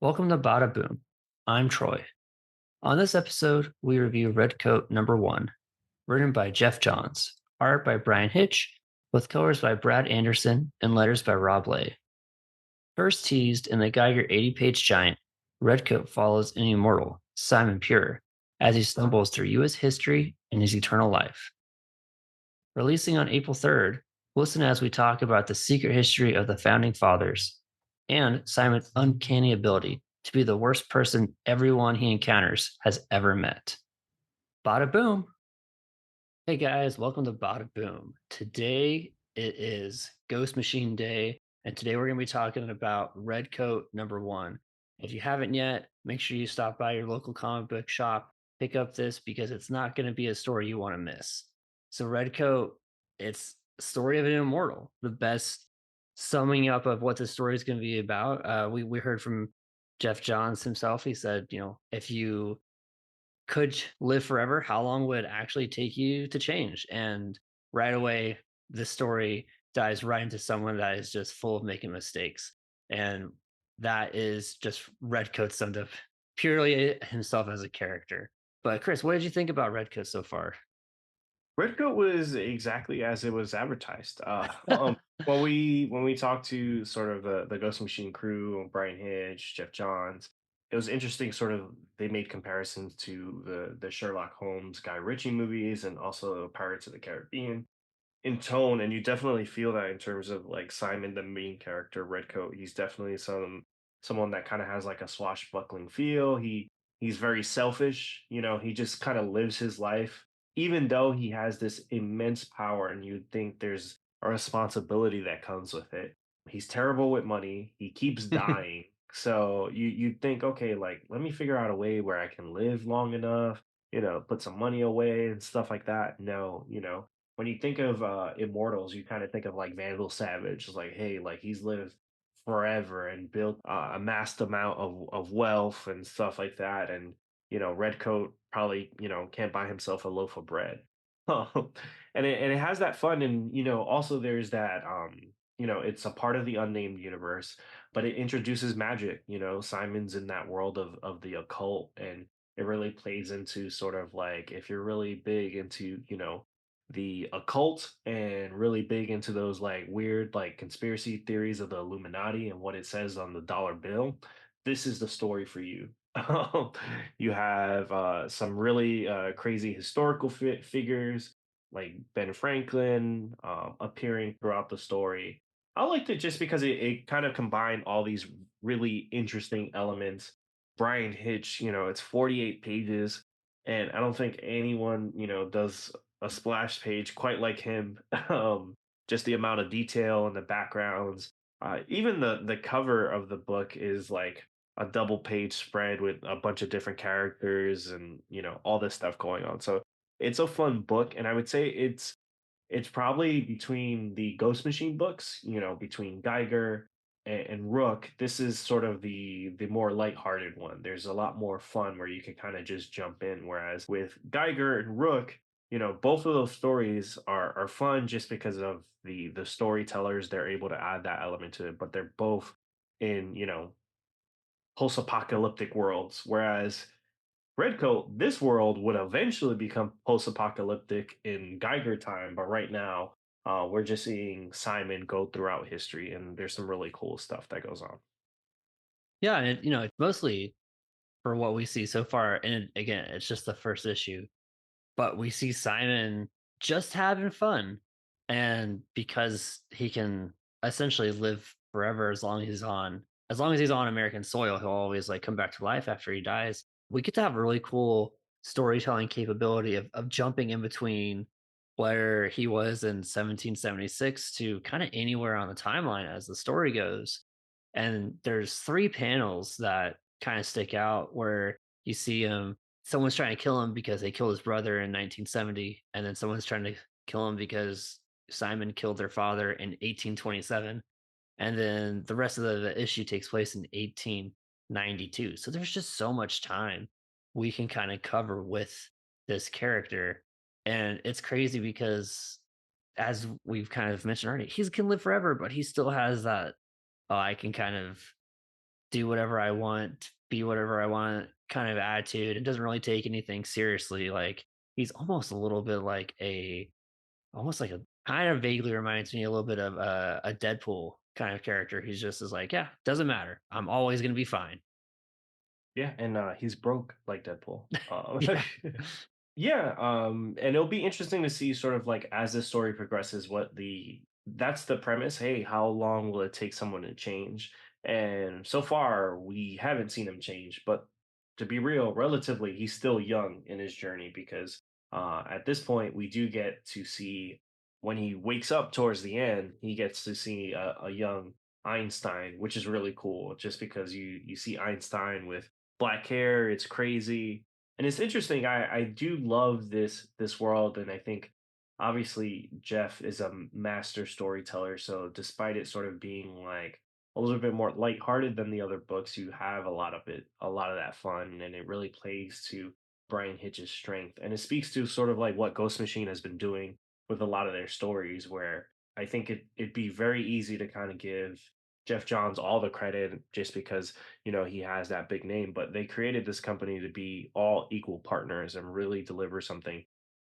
Welcome to Badaboom. I'm Troy. On this episode, we review Redcoat number 1, written by Geoff Johns, art by Bryan Hitch, with colors by Brad Anderson and letters by Rob Leigh. First teased in the Geiger 80-page giant, Redcoat follows an immortal, Simon Pure, as he stumbles through U.S. history and his eternal life. Releasing on April 3rd, listen as we talk about the secret history of the Founding Fathers and Simon's uncanny ability to be the worst person everyone he encounters has ever met. Bada boom. Hey guys, welcome to Bada Boom. Today it is Ghost Machine Day, and today we're going to be talking about Redcoat number 1. If you haven't yet, make sure you stop by your local comic book shop, pick up this because it's not going to be a story you want to miss. So Redcoat, it's a story of an immortal, the best summing up of what the story is going to be about. We heard from Geoff Johns himself. He said, if you could live forever, how long would it actually take you to change? And right away, the story dives right into someone that is just full of making mistakes. And that is just Redcoat summed up purely himself as a character. But Chris, what did you think about Redcoat so far? REDCOAT was exactly as it was advertised. When we talked to sort of the Ghost Machine crew, Bryan Hitch, Geoff Johns, it was interesting. Sort of, they made comparisons to the Sherlock Holmes, Guy Ritchie movies, and also Pirates of the Caribbean in tone, and you definitely feel that in terms of like Simon, the main character, Redcoat. He's definitely someone that kind of has like a swashbuckling feel. He's very selfish. He just kind of lives his life, even though he has this immense power, and you'd think there's a responsibility that comes with it. He's terrible with money. He keeps dying. So you'd think, okay, like let me figure out a way where I can live long enough, put some money away and stuff like that. No, when you think of immortals, you kind of think of like Vandal Savage. It's like, hey, like he's lived forever and built a massed amount of wealth and stuff like that. And Redcoat probably can't buy himself a loaf of bread. And it has that fun, and also there's that it's a part of the unnamed universe, but it introduces magic. Simon's in that world of the occult, and it really plays into sort of like if you're really big into the occult and really big into those like weird like conspiracy theories of the Illuminati and what it says on the dollar bill, this is the story for you. You have some really crazy historical figures like Ben Franklin appearing throughout the story. I liked it just because it kind of combined all these really interesting elements. Bryan Hitch, it's 48 pages, and I don't think anyone, does a splash page quite like him. Just the amount of detail and the backgrounds. Even the cover of the book is like a double page spread with a bunch of different characters and all this stuff going on. So it's a fun book, and I would say it's probably between the Ghost Machine books, between Geiger and Rook. This is sort of the more lighthearted one. There's a lot more fun where you can kind of just jump in. Whereas with Geiger and Rook, both of those stories are fun just because of the storytellers. They're able to add that element to it, but they're both in post-apocalyptic worlds. Whereas Redcoat, this world would eventually become post-apocalyptic in Geiger time, but right now, we're just seeing Simon go throughout history, and there's some really cool stuff that goes on. Yeah, and it's mostly for what we see so far. And again, it's just the first issue, but we see Simon just having fun. And because he can essentially live forever as long as he's on American soil, he'll always like come back to life after he dies. We get to have a really cool storytelling capability of jumping in between where he was in 1776 to kind of anywhere on the timeline as the story goes. And there's three panels that kind of stick out where you see him someone's trying to kill him because they killed his brother in 1970, and then someone's trying to kill him because Simon killed their father in 1827, and then the rest of the issue takes place in 1892. So there's just so much time we can kind of cover with this character, and it's crazy because as we've kind of mentioned already, he can live forever, but he still has that. Oh, I can kind of do whatever I want, be whatever I want kind of attitude. It doesn't really take anything seriously. Like he's almost a little bit like almost like a kind of vaguely reminds me a little bit of a Deadpool kind of character. He's just is like, yeah, doesn't matter. I'm always gonna be fine. Yeah, and he's broke like Deadpool. Yeah. Yeah, and it'll be interesting to see sort of like as the story progresses, what the that's the premise. Hey, how long will it take someone to change? And so far, we haven't seen him change. But to be real, relatively, he's still young in his journey because at this point, we do get to see when he wakes up towards the end, he gets to see a young Einstein, which is really cool. Just because you see Einstein with black hair, it's crazy and it's interesting. I do love this world, and I think obviously Jeff is a master storyteller. So despite it sort of being like a little bit more lighthearted than the other books, you have a lot of that fun, and it really plays to Bryan Hitch's strength, and it speaks to sort of like what Ghost Machine has been doing with a lot of their stories, where I think it'd be very easy to kind of give Geoff Johns all the credit just because he has that big name, but they created this company to be all equal partners and really deliver something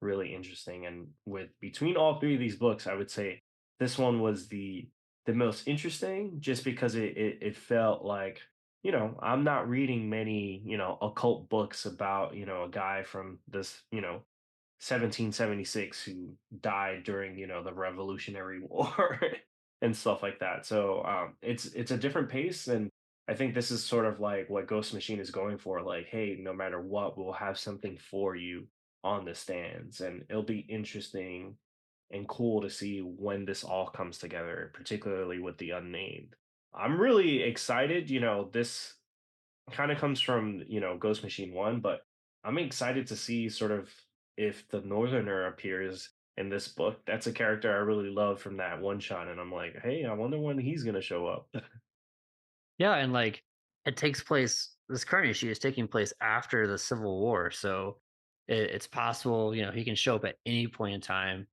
really interesting. And with between all three of these books, I would say this one was the most interesting just because it felt like, I'm not reading many, occult books about, a guy from this, 1776 who died during, the Revolutionary War and stuff like that. So it's a different pace, and I think this is sort of like what Ghost Machine is going for. Like, hey, no matter what, we'll have something for you on the stands, and it'll be interesting and cool to see when this all comes together, particularly with the unnamed. I'm really excited. This kind of comes from Ghost Machine 1, but I'm excited to see sort of if the Northerner appears in this book. That's a character I really love from that one shot, and I'm like, hey, I wonder when he's gonna show up. Yeah, and like it takes place. This current issue is taking place after the Civil War, so it's possible he can show up at any point in time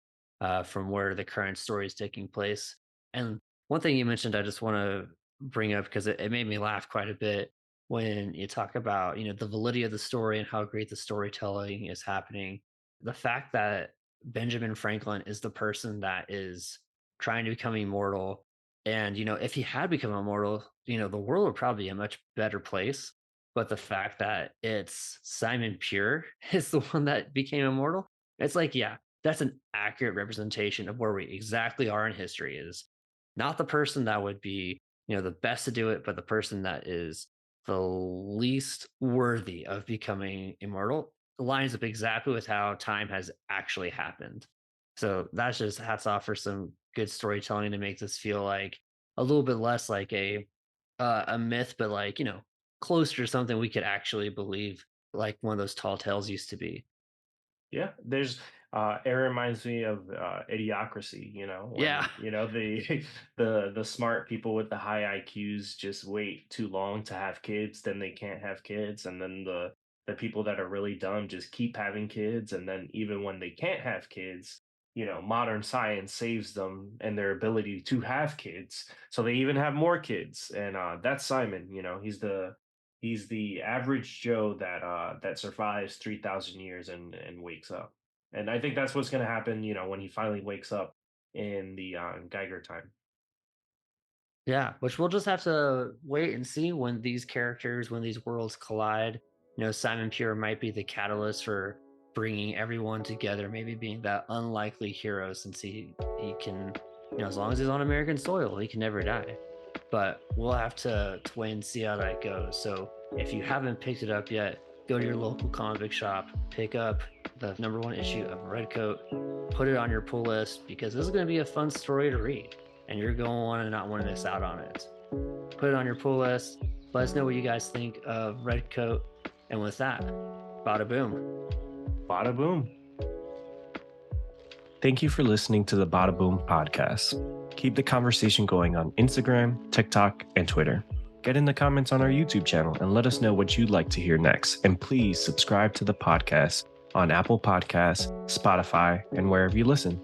from where the current story is taking place. And one thing you mentioned, I just want to bring up because it made me laugh quite a bit when you talk about the validity of the story and how great the storytelling is happening. The fact that Benjamin Franklin is the person that is trying to become immortal and, if he had become immortal, the world would probably be a much better place. But the fact that it's Simon Pure is the one that became immortal, it's like, yeah, that's an accurate representation of where we exactly are in history is not the person that would be, the best to do it, but the person that is the least worthy of becoming immortal lines up exactly with how time has actually happened. So that's just hats off for some good storytelling to make this feel like a little bit less like a myth, but like closer to something we could actually believe, like one of those tall tales used to be. Yeah, there's it reminds me of idiocracy, Yeah, when the the smart people with the high IQs just wait too long to have kids, then they can't have kids, and then the people that are really dumb just keep having kids, and then even when they can't have kids, modern science saves them and their ability to have kids, so they even have more kids. And that's Simon. He's the average Joe that survives 3,000 years and wakes up. And I think that's what's going to happen, when he finally wakes up in the Geiger time. yeah, which we'll just have to wait and see when when these worlds collide. Simon Pure might be the catalyst for bringing everyone together, maybe being that unlikely hero since he can, as long as he's on American soil, he can never die. But we'll have to wait and see how that goes. So if you haven't picked it up yet, go to your local comic book shop, pick up the #1 issue of Redcoat, put it on your pull list because this is going to be a fun story to read and you're going to want to not want to miss out on it. Put it on your pull list. Let us know what you guys think of Redcoat. And with that, bada boom. Bada boom. Thank you for listening to the Badaboom podcast. Keep the conversation going on Instagram, TikTok, and Twitter. Get in the comments on our YouTube channel and let us know what you'd like to hear next. And please subscribe to the podcast on Apple Podcasts, Spotify, and wherever you listen.